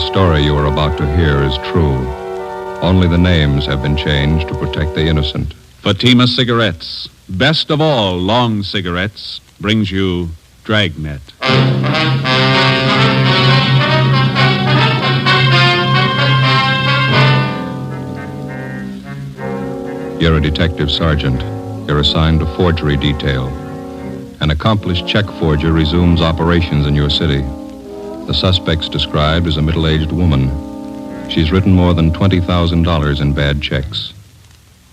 story you are about to hear is true. Only the names have been changed to protect the innocent. Fatima Cigarettes, best of all long cigarettes, brings you Dragnet. You're a detective sergeant. You're assigned to forgery detail. An accomplished check forger resumes operations in your city. The suspect's described as a middle-aged woman. She's written more than $20,000 in bad checks.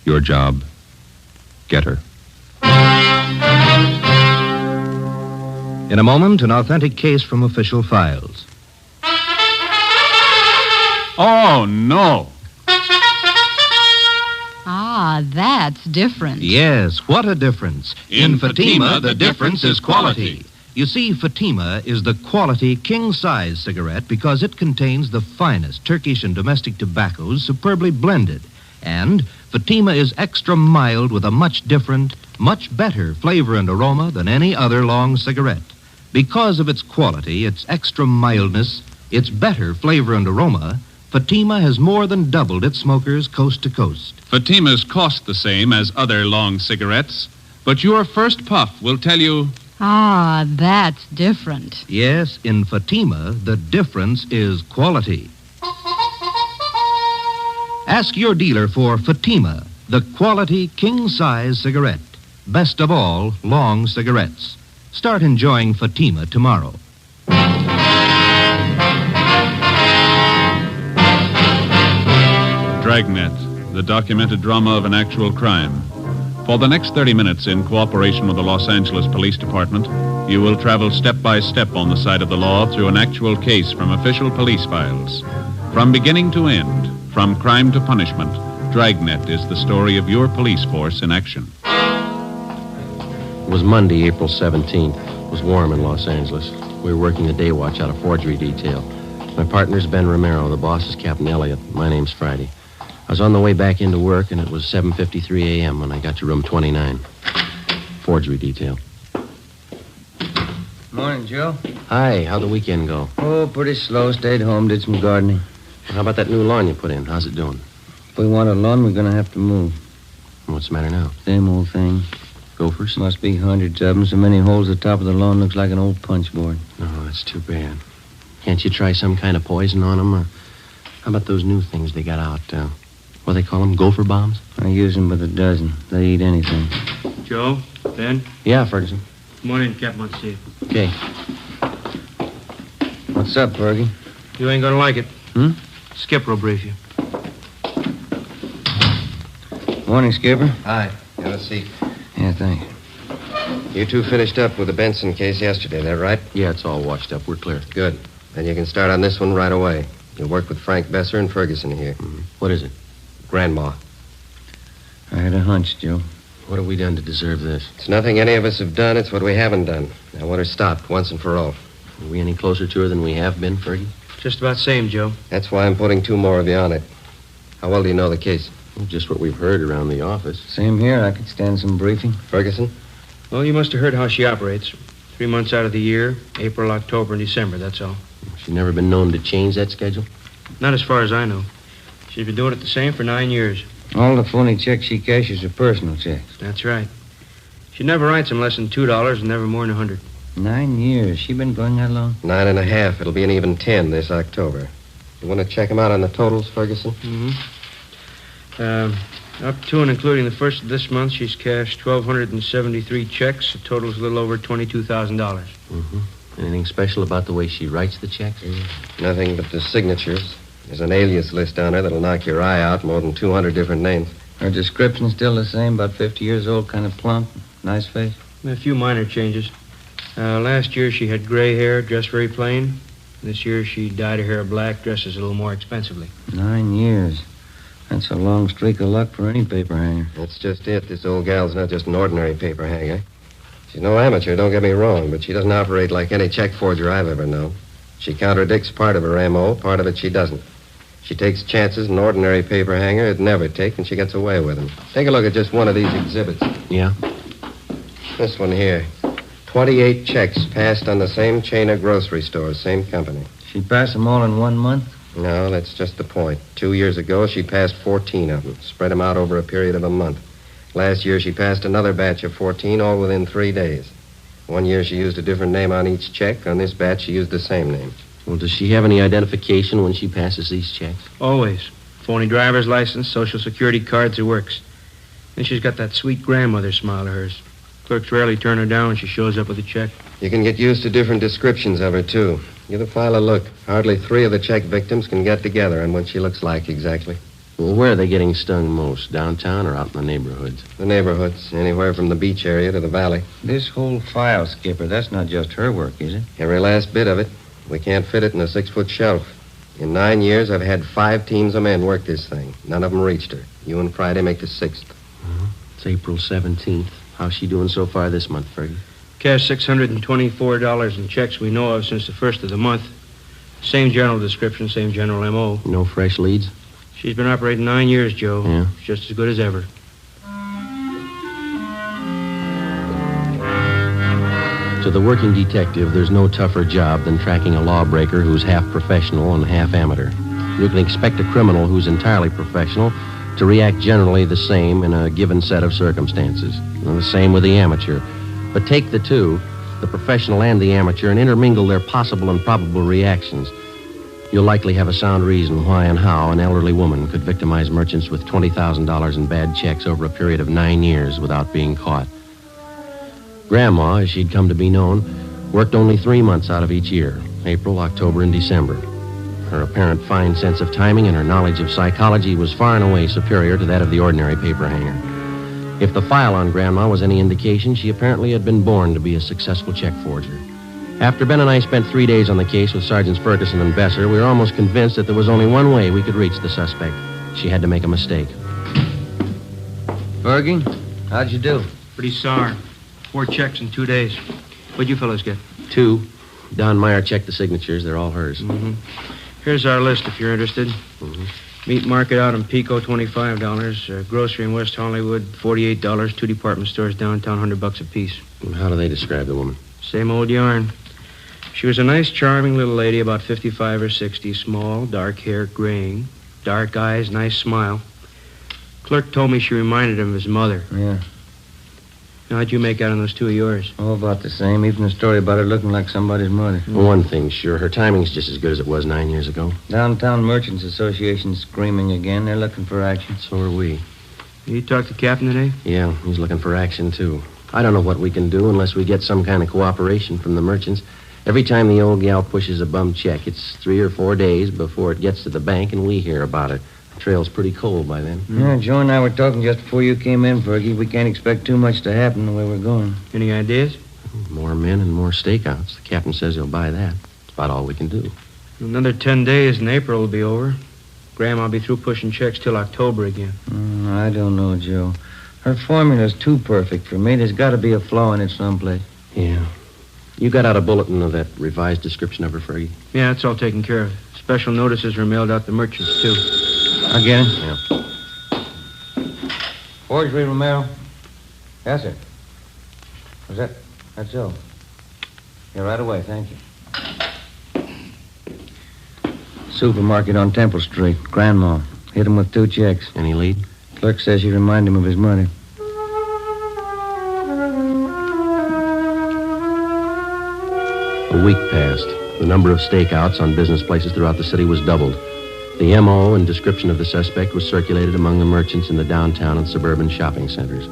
Your job, get her. In a moment, an authentic case from official files. Oh, no. Ah, that's different. Yes, what a difference. In Fatima, the difference is quality. You see, Fatima is the quality king-size cigarette because it contains the finest Turkish and domestic tobaccos superbly blended. And Fatima is extra mild with a much different, much better flavor and aroma than any other long cigarette. Because of its quality, its extra mildness, its better flavor and aroma, Fatima has more than doubled its smokers coast to coast. Fatimas cost the same as other long cigarettes, but your first puff will tell you... Ah, that's different. Yes, in Fatima, the difference is quality. Ask your dealer for Fatima, the quality king-size cigarette. Best of all, long cigarettes. Start enjoying Fatima tomorrow. Dragnet, the documented drama of an actual crime. For the next 30 minutes, in cooperation with the Los Angeles Police Department, you will travel step by step on the side of the law through an actual case from official police files. From beginning to end, from crime to punishment, Dragnet is the story of your police force in action. It was Monday, April 17th. It was warm in Los Angeles. We were working the day watch out of forgery detail. My partner's Ben Romero. The boss is Captain Elliott. My name's Friday. I was on the way back into work, and it was 7:53 a.m. when I got to room 29. Forgery detail. Morning, Joe. Hi, how'd the weekend go? Oh, pretty slow. Stayed home, did some gardening. How about that new lawn you put in? How's it doing? If we want a lawn, we're going to have to move. What's the matter now? Same old thing. Gophers? Must be hundreds of them. So many holes at the top of the lawn looks like an old punch board. Oh, that's too bad. Can't you try some kind of poison on them? Or how about those new things they got out? What do they call them? Gopher bombs? I use them with a dozen. They eat anything. Joe? Ben? Yeah, Ferguson. Good morning, Captain on Steve. Okay. What's up, Fergie? You ain't gonna like it. Skipper will brief you. Morning, Skipper. Hi. Have a seat. Yeah, thanks. You two finished up with the Benson case yesterday, that right? Yeah, it's all washed up. We're clear. Good. Then you can start on this one right away. You'll work with Frank Besser and Ferguson here. Mm-hmm. What is it? Grandma. I had a hunch, Joe. What have we done to deserve this? It's nothing any of us have done. It's what we haven't done. I want her stopped once and for all. Are we any closer to her than we have been, Fergie? Just about same, Joe. That's why I'm putting 2 more of you on it. How well do you know the case? Well, just what we've heard around the office. Same here. I could stand some briefing. Ferguson? Well, you must have heard how she operates. 3 months out of the year, April, October, and December, that's all. She's never been known to change that schedule? Not as far as I know. She's been doing it the same for 9 years. All the phony checks she cashes are personal checks. That's right. She never writes them less than $2 and never more than 100. 9 years. She been going that long? 9.5. It'll be an even 10 this October. You want to check them out on the totals, Ferguson? Up to and including the first of this month, she's cashed 1,273 checks. The total's a little over $22,000. Mm-hmm. Anything special about the way she writes the checks? Nothing but the signatures. There's an alias list on her that'll knock your eye out, more than 200 different names. Her description's still the same, about 50 years old, kind of plump, nice face. A few minor changes. Last year she had gray hair, dressed very plain. This year she dyed her hair black, dresses a little more expensively. 9 years. That's a long streak of luck for any paper hanger. That's just it. This old gal's not just an ordinary paper hanger. She's no amateur, don't get me wrong, but she doesn't operate like any check forger I've ever known. She contradicts part of her MO, part of it she doesn't. She takes chances an ordinary paper hanger would never take, and she gets away with them. Take a look at just one of these exhibits. Yeah? This one here. 28 checks passed on the same chain of grocery stores, same company. She passed them all in 1 month? No, that's just the point. 2 years ago, she passed 14 of them, spread them out over a period of a month. Last year, she passed another batch of 14, all within 3 days. One year, she used a different name on each check. On this batch, she used the same name. Well, does she have any identification when she passes these checks? Always. Phony driver's license, social security cards, it works. Then she's got that sweet grandmother smile of hers. Clerks rarely turn her down when she shows up with a check. You can get used to different descriptions of her, too. Give the file a look. Hardly 3 of the check victims can get together on what she looks like exactly. Well, where are they getting stung most? Downtown or out in the neighborhoods? The neighborhoods, anywhere from the beach area to the valley. This whole file, Skipper, that's not just her work, is it? Every last bit of it. We can't fit it in a 6-foot shelf. In 9 years, I've had 5 teams of men work this thing. None of them reached her. You and Friday make the 6th. It's April 17th. How's she doing so far this month, Fergie? Cashed $624 in checks we know of since the first of the month. Same general description, same general M.O. No fresh leads? She's been operating 9 years, Joe. Yeah. She's just as good as ever. To the working detective, there's no tougher job than tracking a lawbreaker who's half professional and half amateur. You can expect a criminal who's entirely professional to react generally the same in a given set of circumstances. And the same with the amateur. But take the two, the professional and the amateur, and intermingle their possible and probable reactions. You'll likely have a sound reason why and how an elderly woman could victimize merchants with $20,000 in bad checks over a period of 9 years without being caught. Grandma, as she'd come to be known, worked only 3 months out of each year, April, October, and December. Her apparent fine sense of timing and her knowledge of psychology was far and away superior to that of the ordinary paper hanger. If the file on Grandma was any indication, she apparently had been born to be a successful check forger. After Ben and I spent 3 days on the case with Sergeants Ferguson and Besser, we were almost convinced that there was only one way we could reach the suspect. She had to make a mistake. Fergie, how'd you do? Pretty sour. 4 checks in 2 days. What'd you fellas get? 2. Don Meyer checked the signatures. They're all hers. Mm-hmm. Here's our list if you're interested. Mm-hmm. Meat market out in Pico, $25. Grocery in West Hollywood, $48. 2 department stores downtown, $100 apiece. How do they describe the woman? Same old yarn. She was a nice, charming little lady, about 55 or 60, small, dark hair, graying, dark eyes, nice smile. Clerk told me she reminded him of his mother. Yeah. Now, how'd you make out on those 2 of yours? All about the same. Even the story about her looking like somebody's mother. One thing's sure, her timing's just as good as it was 9 years ago. Downtown Merchants Association screaming again. They're looking for action. So are we. You talked to Captain today? Yeah, he's looking for action, too. I don't know what we can do unless we get some kind of cooperation from the merchants. Every time the old gal pushes a bum check, it's 3 or 4 days before it gets to the bank and we hear about it. The trail's pretty cold by then. Yeah, Joe and I were talking just before you came in, Fergie. We can't expect too much to happen the way we're going. Any ideas? More men and more stakeouts. The captain says he'll buy that. It's about all we can do. Another 10 days and April will be over. Grandma'll be through pushing checks till October again. I don't know, Joe. Her formula's too perfect for me. There's got to be a flaw in it someplace. Yeah. You got out a bulletin of that revised description of her, Fergie? Yeah, it's all taken care of. Special notices were mailed out to merchants, too. I'll get it. Yeah. Forgery, Romero? Yes, sir. Was that? That's so. Yeah, right away, thank you. Supermarket on Temple Street. Grandma. Hit him with 2 checks. Any lead? Clerk says she reminded him of his mother. A week passed. The number of stakeouts on business places throughout the city was doubled. The M.O. and description of the suspect was circulated among the merchants in the downtown and suburban shopping centers.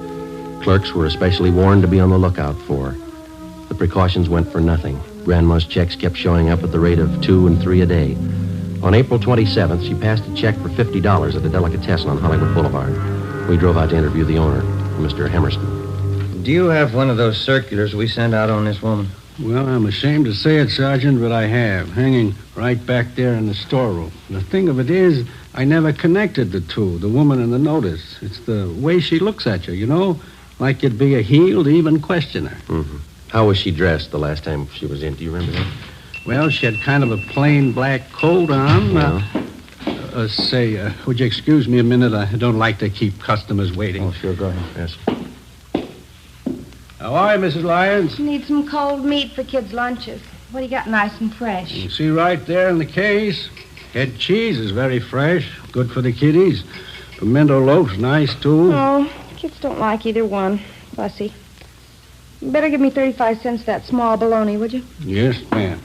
Clerks were especially warned to be on the lookout for. The precautions went for nothing. Grandma's checks kept showing up at the rate of 2 and 3 a day. On April 27th, she passed a check for $50 at the delicatessen on Hollywood Boulevard. We drove out to interview the owner, Mr. Hemerston. Do you have one of those circulars we sent out on this woman? Well, I'm ashamed to say it, Sergeant, but I have, hanging right back there in the storeroom. The thing of it is, I never connected the two, the woman and the notice. It's the way she looks at you, you know, like you'd be a heel to even question her. Mm-hmm. How was she dressed the last time she was in? Do you remember that? Well, she had kind of a plain black coat on. Would you excuse me a minute? I don't like to keep customers waiting. Oh, sure, go ahead. Yes. How are you, Mrs. Lyons? Need some cold meat for kids' lunches. What do you got nice and fresh? You see right there in the case. Head cheese is very fresh. Good for the kiddies. Pimento loaf's nice, too. Oh, kids don't like either one. Fussy. You better give me 35 cents for that small bologna, would you? Yes, ma'am.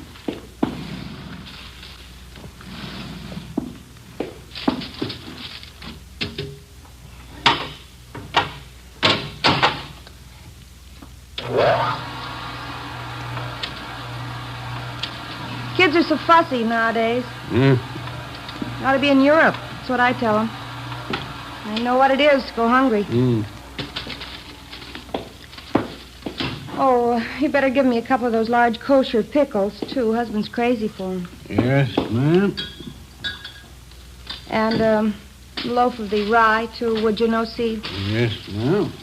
Kids are so fussy nowadays. Ought to be in Europe. That's what I tell them. I know what it is to go hungry. Oh, you better give me a couple of those large kosher pickles, too. Husband's crazy for them. Yes, ma'am. And a loaf of the rye, too, would you, no seed? Yes, ma'am.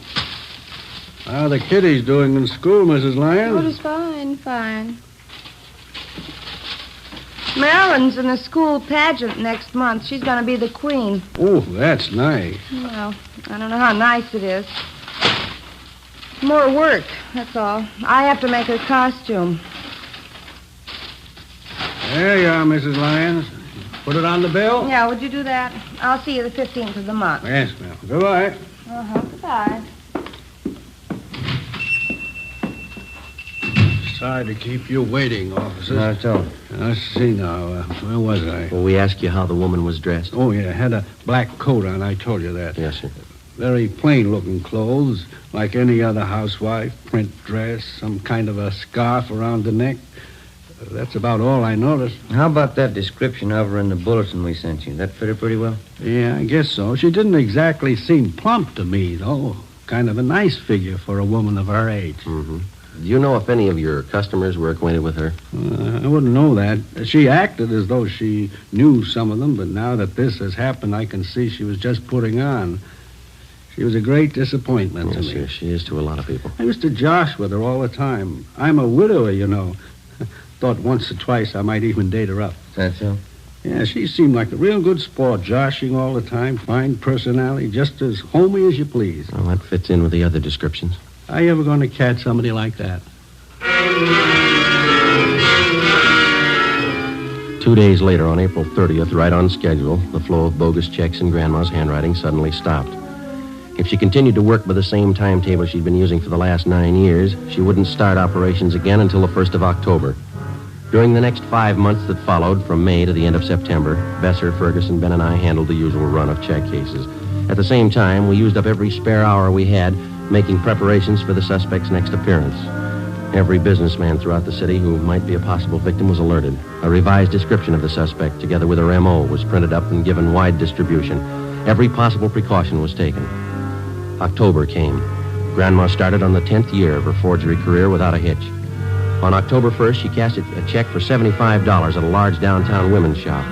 How are the kiddies doing in school, Mrs. Lyons? Oh, just fine, fine. Marilyn's in the school pageant next month. She's going to be the queen. Oh, that's nice. Well, I don't know how nice it is. More work, that's all. I have to make her costume. There you are, Mrs. Lyons. Put it on the bill? Yeah, would you do that? I'll see you the 15th of the month. Yes, ma'am. Goodbye. Goodbye. Sorry to keep you waiting, officer. Not at all. Let's see now. Where was I? Well, we asked you how the woman was dressed. Oh, yeah. Had a black coat on. I told you that. Yes, sir. Very plain-looking clothes, like any other housewife. Print dress, some kind of a scarf around the neck. That's about all I noticed. How about that description of her in the bulletin we sent you? That fit her pretty well? Yeah, I guess so. She didn't exactly seem plump to me, though. Kind of a nice figure for a woman of her age. Mm-hmm. Do you know if any of your customers were acquainted with her? I wouldn't know that. She acted as though she knew some of them, but now that this has happened, I can see she was just putting on. She was a great disappointment to me. Yes, she is to a lot of people. I used to josh with her all the time. I'm a widower, you know. Thought once or twice I might even date her up. Is that so? Yeah, she seemed like a real good sport, joshing all the time, fine personality, just as homey as you please. Well, that fits in with the other descriptions. Are you ever going to catch somebody like that? 2 days later, on April 30th, right on schedule, the flow of bogus checks in Grandma's handwriting suddenly stopped. If she continued to work by the same timetable she'd been using for the last 9 years, she wouldn't start operations again until the 1st of October. During the next 5 months that followed, from May to the end of September, Besser, Ferguson, Ben, and I handled the usual run of check cases. At the same time, we used up every spare hour we had making preparations for the suspect's next appearance. Every businessman throughout the city who might be a possible victim was alerted. A revised description of the suspect, together with her M.O., was printed up and given wide distribution. Every possible precaution was taken. October came. Grandma started on the 10th year of her forgery career without a hitch. On October 1st, she cashed a check for $75 at a large downtown women's shop.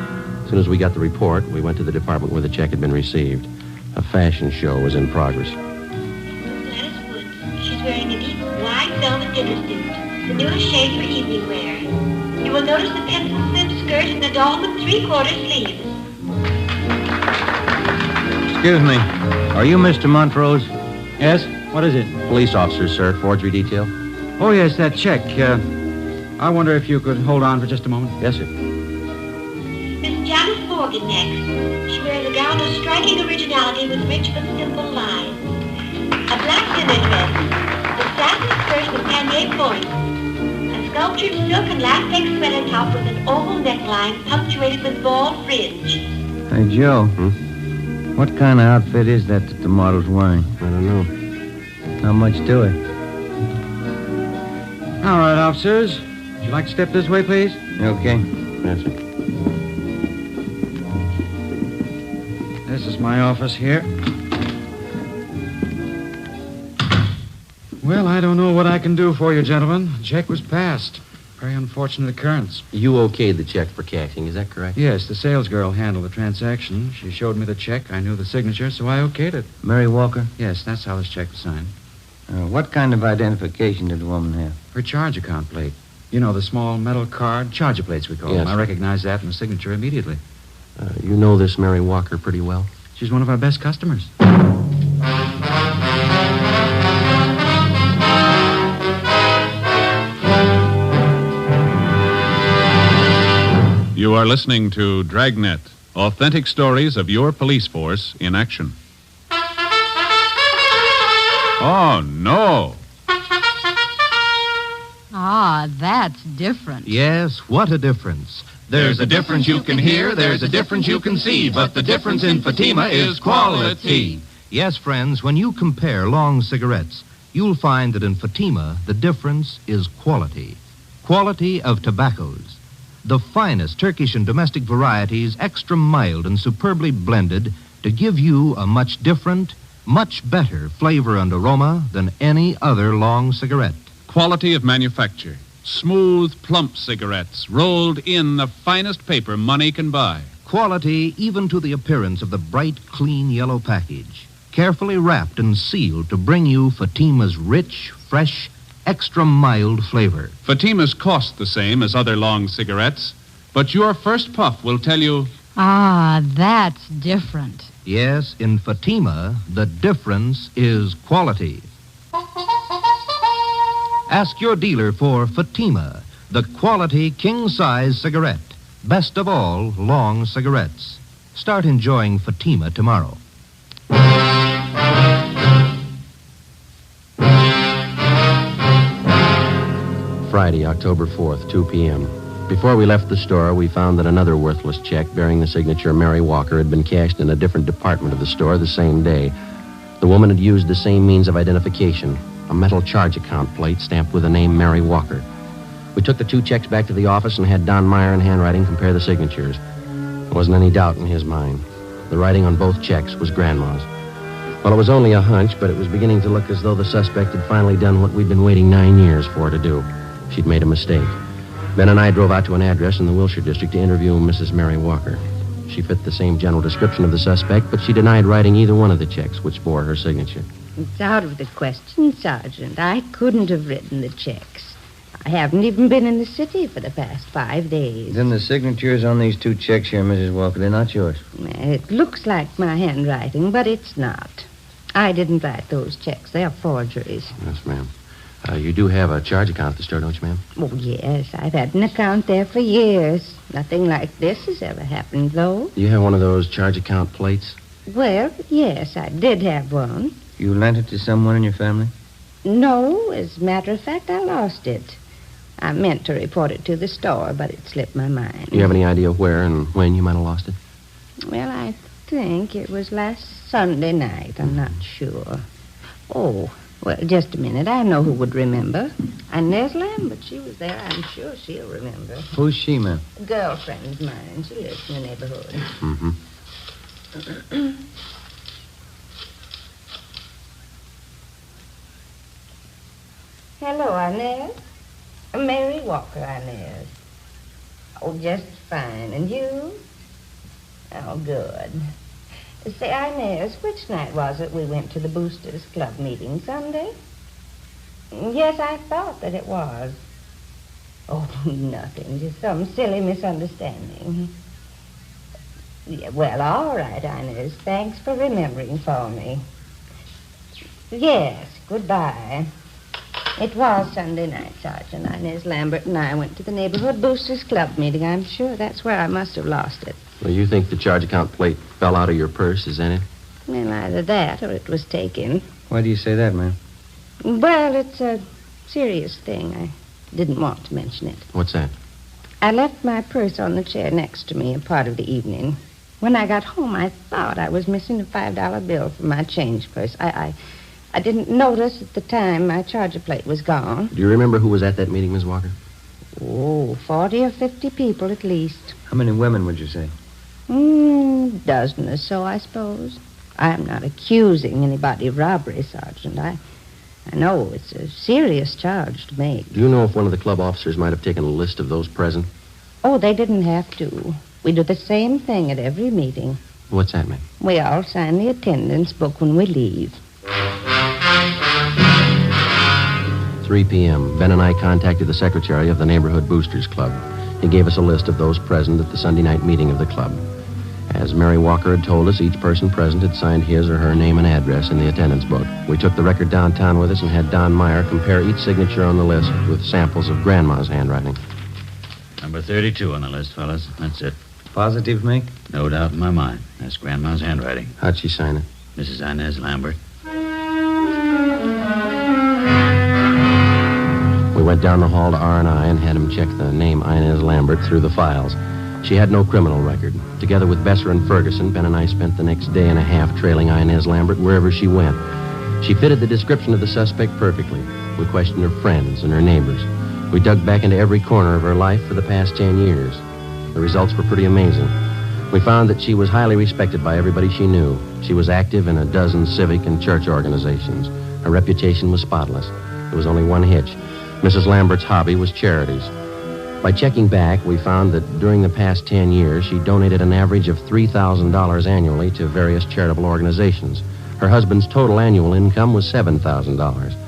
As soon as we got the report, we went to the department where the check had been received. A fashion show was in progress. She's wearing a deep white velvet dinner suit, the newest shade for evening wear. You will notice the pencil slip skirt and the dolman 3/4 sleeves. Excuse me. Are you Mr. Montrose? Yes? What is it? Police officer, sir. Forgery detail. Oh, yes, that check. I wonder if you could hold on for just a moment. Yes, sir. Miss Janice Morgan next. She wears a gown of striking originality with rich but simple lines. A black dinner dress, the satin skirt with pannier points, a sculptured silk and latex sweater top with an oval neckline punctuated with ball fringe. Hey, Joe. What kind of outfit is that the model's wearing? I don't know. How much to it? All right, officers. Would you like to step this way, please? Okay. Yes, sir. This is my office here. Well, I don't know what I can do for you, gentlemen. The check was passed. Very unfortunate occurrence. You okayed the check for cashing, is that correct? Yes, the sales girl handled the transaction. She showed me the check. I knew the signature, so I okayed it. Mary Walker? Yes, that's how this check was signed. What kind of identification did the woman have? Her charge account plate. You know, the small metal card, charger plates we call them. Yes. I recognized that in the signature immediately. You know this Mary Walker pretty well? She's one of our best customers. You are are listening to Dragnet, authentic stories of your police force in action. Oh, no. Ah, that's different. Yes, what a difference. There's a difference you can hear, there's a difference you can see, but the difference in Fatima is quality. Yes, friends, when you compare long cigarettes, you'll find that in Fatima, the difference is quality. Quality of tobaccos. The finest Turkish and domestic varieties, extra mild and superbly blended to give you a much different, much better flavor and aroma than any other long cigarette. Quality of manufacture. Smooth, plump cigarettes rolled in the finest paper money can buy. Quality even to the appearance of the bright, clean yellow package. Carefully wrapped and sealed to bring you Fatima's rich, fresh, extra mild flavor. Fatimas cost the same as other long cigarettes, but your first puff will tell you, Ah, that's different. Yes, in Fatima, the difference is quality. Ask your dealer for Fatima, the quality king-size cigarette. Best of all, long cigarettes. Start enjoying Fatima tomorrow. Friday, October 4th, 2 p.m. Before we left the store, we found that another worthless check bearing the signature Mary Walker had been cashed in a different department of the store the same day. The woman had used the same means of identification, a metal charge account plate stamped with the name Mary Walker. We took the two checks back to the office and had Don Meyer in handwriting compare the signatures. There wasn't any doubt in his mind. The writing on both checks was Grandma's. Well, it was only a hunch, but it was beginning to look as though the suspect had finally done what we'd been waiting 9 years for her to do. She'd made a mistake. Ben and I drove out to an address in the Wilshire district to interview Mrs. Mary Walker. She fit the same general description of the suspect, but she denied writing either one of the checks, which bore her signature. It's out of the question, Sergeant. I couldn't have written the checks. I haven't even been in the city for the past 5 days. Then the signatures on these two checks here, Mrs. Walker, they're not yours. It looks like my handwriting, but it's not. I didn't write those checks. They're forgeries. Yes, ma'am. You do have a charge account at the store, don't you, ma'am? Oh, yes. I've had an account there for years. Nothing like this has ever happened, though. Do you have one of those charge account plates? Well, yes, I did have one. You lent it to someone in your family? No, as a matter of fact, I lost it. I meant to report it to the store, but it slipped my mind. Do you have any idea where and when you might have lost it? Well, I think it was last Sunday night. I'm not sure. Oh, well, just a minute. I know who would remember. Inez Lambert. She was there. I'm sure she'll remember. Who's she, ma'am? A girlfriend of mine. She lives in the neighborhood. Mm-hmm. Hello, Inez. Mary Walker, Inez. Oh, just fine. And you? Oh, good. Say, Inez, which night was it we went to the Boosters Club meeting? Sunday? Yes, I thought that it was. Oh, nothing. Just some silly misunderstanding. Yeah, well, all right, Inez. Thanks for remembering for me. Yes, goodbye. It was Sunday night, Sergeant. Inez Lambert and I went to the neighborhood Boosters Club meeting. I'm sure that's where I must have lost it. Well, you think the charge account plate fell out of your purse, is that it? Well, either that or it was taken. Why do you say that, ma'am? Well, it's a serious thing. I didn't want to mention it. What's that? I left my purse on the chair next to me a part of the evening. When I got home, I thought I was missing a $5 bill from my change purse. I didn't notice at the time my charger plate was gone. Do you remember who was at that meeting, Miss Walker? Oh, 40 or 50 people at least. How many women would you say? Dozen or so, I suppose. I'm not accusing anybody of robbery, Sergeant. I know it's a serious charge to make. Do you know if one of the club officers might have taken a list of those present? Oh, they didn't have to. We do the same thing at every meeting. What's that, ma'am? We all sign the attendance book when we leave. 3 p.m. Ben and I contacted the secretary of the Neighborhood Boosters Club. He gave us a list of those present at the Sunday night meeting of the club. As Mary Walker had told us, each person present had signed his or her name and address in the attendance book. We took the record downtown with us and had Don Meyer compare each signature on the list with samples of Grandma's handwriting. And Number 32 on the list, fellas. That's it. Positive, Mink? No doubt in my mind. That's Grandma's handwriting. How'd she sign it? Mrs. Inez Lambert. We went down the hall to R&I and had him check the name Inez Lambert through the files. She had no criminal record. Together with Besser and Ferguson, Ben and I spent the next day and a half trailing Inez Lambert wherever she went. She fitted the description of the suspect perfectly. We questioned her friends and her neighbors. We dug back into every corner of her life for the past 10 years. The results were pretty amazing. We found that she was highly respected by everybody she knew. She was active in a dozen civic and church organizations. Her reputation was spotless. There was only one hitch. Mrs. Lambert's hobby was charities. By checking back, we found that during the past 10 years, she donated an average of $3,000 annually to various charitable organizations. Her husband's total annual income was $7,000.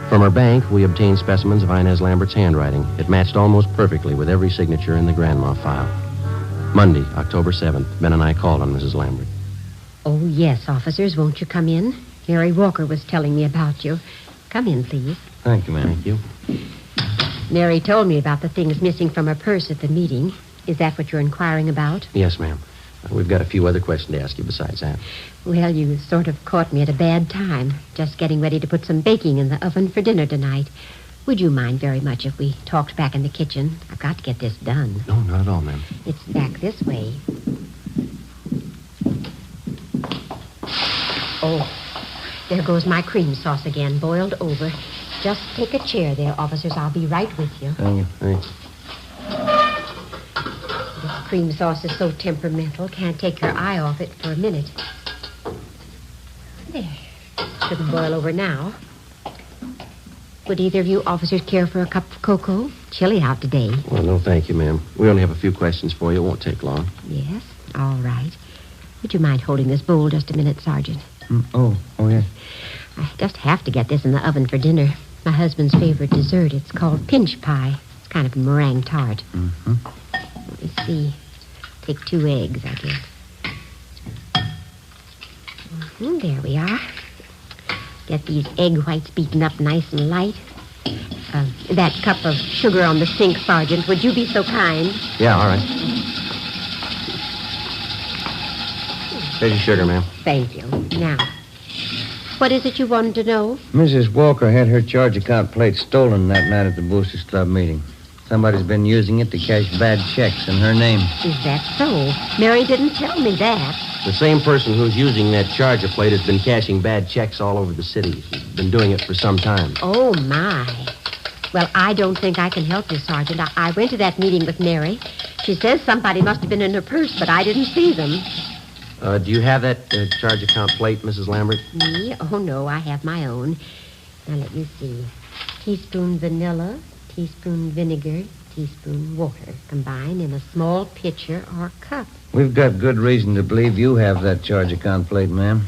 From her bank, we obtained specimens of Inez Lambert's handwriting. It matched almost perfectly with every signature in the grandma file. Monday, October 7th, Ben and I called on Mrs. Lambert. Oh, yes, officers. Won't you come in? Mary Walker was telling me about you. Come in, please. Thank you, ma'am. Thank you. Mary told me about the things missing from her purse at the meeting. Is that what you're inquiring about? Yes, ma'am. We've got a few other questions to ask you besides that. Well, you sort of caught me at a bad time. Just getting ready to put some baking in the oven for dinner tonight. Would you mind very much if we talked back in the kitchen? I've got to get this done. No, not at all, ma'am. It's back this way. Oh, there goes my cream sauce again, boiled over. Just take a chair there, officers. I'll be right with you. Thank you. Thanks. This cream sauce is so temperamental, can't take your eye off it for a minute. There. Shouldn't boil over now. Would either of you officers care for a cup of cocoa? Chilly out today. Well, no, thank you, ma'am. We only have a few questions for you. It won't take long. Yes? All right. Would you mind holding this bowl just a minute, Sergeant? Oh, yes. I just have to get this in the oven for dinner. My husband's favorite dessert. It's called pinch pie. It's kind of a meringue tart. Mm-hmm. Let me see. Take 2 eggs, I guess. There we are. Get these egg whites beaten up nice and light. That cup of sugar on the sink, Sergeant. Would you be so kind? Yeah, all right. Here's your sugar, ma'am. Thank you. Now, what is it you wanted to know? Mrs. Walker had her charge account plate stolen that night at the Boosters Club meeting. Somebody's been using it to cash bad checks in her name. Is that so? Mary didn't tell me that. The same person who's using that charger plate has been cashing bad checks all over the city. She's been doing it for some time. Oh, my. Well, I don't think I can help you, Sergeant. I went to that meeting with Mary. She says somebody must have been in her purse, but I didn't see them. Do you have that charge account plate, Mrs. Lambert? Me? Oh, no, I have my own. Now, let me see. Teaspoon vanilla, teaspoon vinegar, teaspoon water. Combine in a small pitcher or cup. We've got good reason to believe you have that charge account plate, ma'am.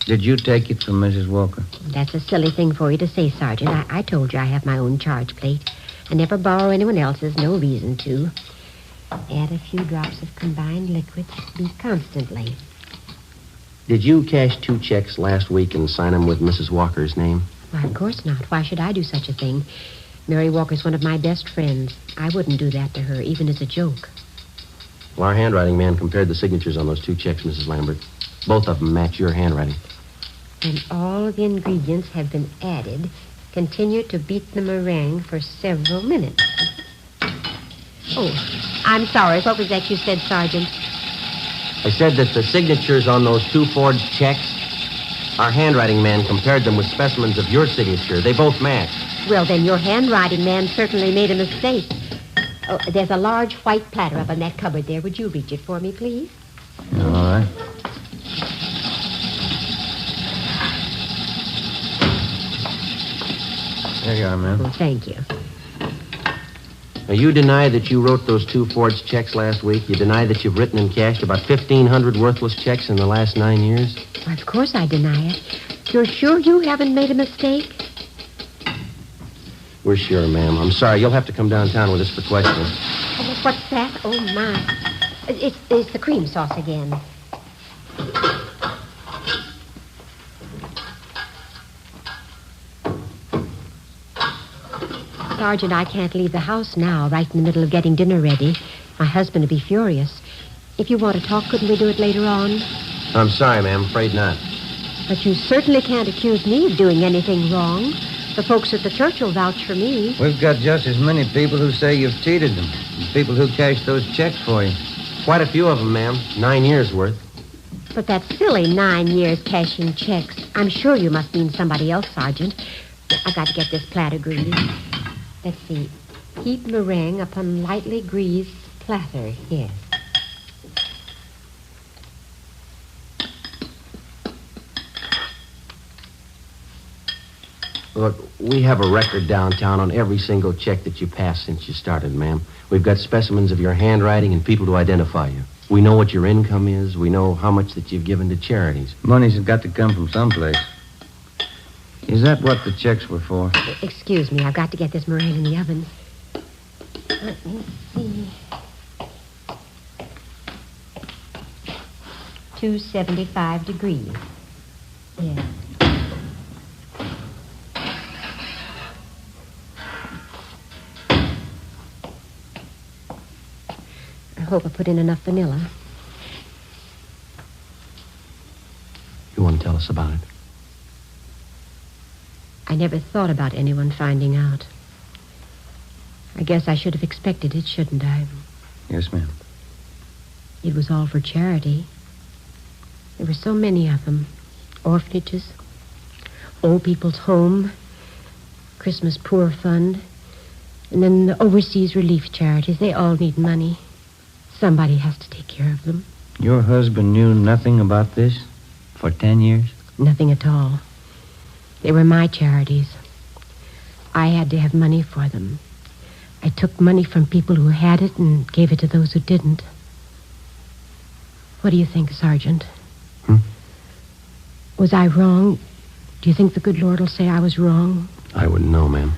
Did you take it from Mrs. Walker? That's a silly thing for you to say, Sergeant. I told you I have my own charge plate. I never borrow anyone else's, no reason to. Add a few drops of combined liquid. Beat constantly. Did you cash 2 checks last week and sign them with Mrs. Walker's name? Why, of course not. Why should I do such a thing? Mary Walker's one of my best friends. I wouldn't do that to her, even as a joke. Well, our handwriting man compared the signatures on those 2 checks, Mrs. Lambert. Both of them match your handwriting. When all the ingredients have been added, continue to beat the meringue for several minutes. Oh, I'm sorry. What was that you said, Sergeant? I said that the signatures on those 2 forged checks, our handwriting man compared them with specimens of your signature. They both match. Well, then your handwriting man certainly made a mistake. Oh, there's a large white platter up in that cupboard there. Would you reach it for me, please? All right. There you are, ma'am. Well, thank you. Now, you deny that you wrote those 2 forged checks last week. You deny that you've written and cashed about 1,500 worthless checks in the last 9 years. Why, of course I deny it. You're sure you haven't made a mistake? We're sure, ma'am. I'm sorry. You'll have to come downtown with us for questioning. Oh, what's that? Oh, my. It's the cream sauce again. Sergeant, I can't leave the house now, right in the middle of getting dinner ready. My husband would be furious. If you want to talk, couldn't we do it later on? I'm sorry, ma'am. Afraid not. But you certainly can't accuse me of doing anything wrong. The folks at the church will vouch for me. We've got just as many people who say you've cheated them. And people who cash those checks for you. Quite a few of them, ma'am. 9 years' worth. But that's silly, 9 years cashing checks. I'm sure you must mean somebody else, Sergeant. I've got to get this platter greased. Let's see. Heap meringue upon lightly greased platter. Yes. Look, we have a record downtown on every single check that you passed since you started, ma'am. We've got specimens of your handwriting and people to identify you. We know what your income is. We know how much that you've given to charities. Money's got to come from someplace. Is that what the checks were for? Excuse me, I've got to get this meringue in the oven. Let me see. 275 degrees. Yeah. I hope I put in enough vanilla. You want to tell us about it? I never thought about anyone finding out. I guess I should have expected it, shouldn't I? Yes, ma'am. It was all for charity. There were so many of them. Orphanages, Old People's Home, Christmas Poor Fund, and then the overseas relief charities. They all need money. Somebody has to take care of them. Your husband knew nothing about this for 10 years? Nothing at all. They were my charities. I had to have money for them. I took money from people who had it and gave it to those who didn't. What do you think, Sergeant? Was I wrong? Do you think the good Lord will say I was wrong? I wouldn't know, ma'am.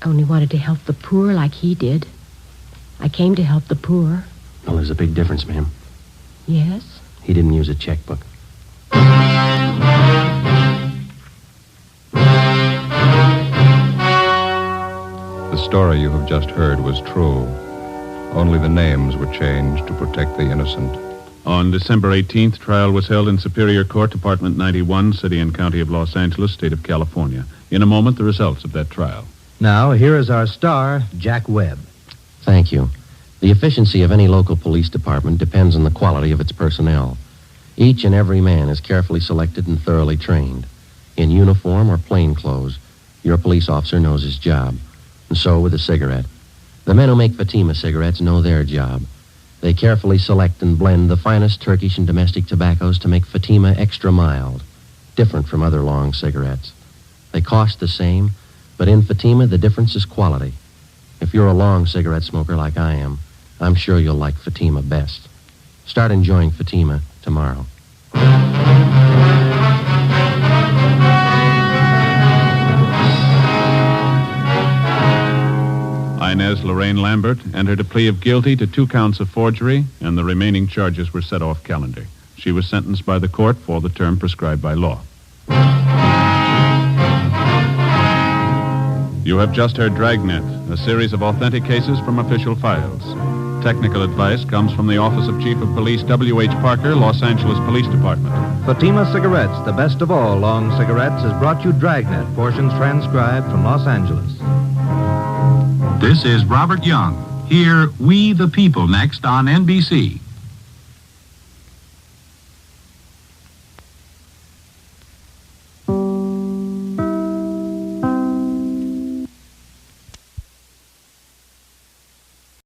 I only wanted to help the poor like he did. I came to help the poor. Well, there's a big difference, ma'am. Yes? He didn't use a checkbook. The story you have just heard was true. Only the names were changed to protect the innocent. On December 18th, trial was held in Superior Court, Department 91, City and County of Los Angeles, State of California. In a moment, the results of that trial. Now, here is our star, Jack Webb. Thank you. The efficiency of any local police department depends on the quality of its personnel. Each and every man is carefully selected and thoroughly trained. In uniform or plain clothes, your police officer knows his job. And so with a cigarette. The men who make Fatima cigarettes know their job. They carefully select and blend the finest Turkish and domestic tobaccos to make Fatima extra mild, different from other long cigarettes. They cost the same, but in Fatima, the difference is quality. If you're a long cigarette smoker like I am, I'm sure you'll like Fatima best. Start enjoying Fatima tomorrow. Inez Lorraine Lambert entered a plea of guilty to 2 counts of forgery, and the remaining charges were set off calendar. She was sentenced by the court for the term prescribed by law. You have just heard Dragnet, a series of authentic cases from official files. Technical advice comes from the Office of Chief of Police W.H. Parker, Los Angeles Police Department. Fatima Cigarettes, the best of all long cigarettes, has brought you Dragnet, portions transcribed from Los Angeles. This is Robert Young. Hear We the People next on NBC.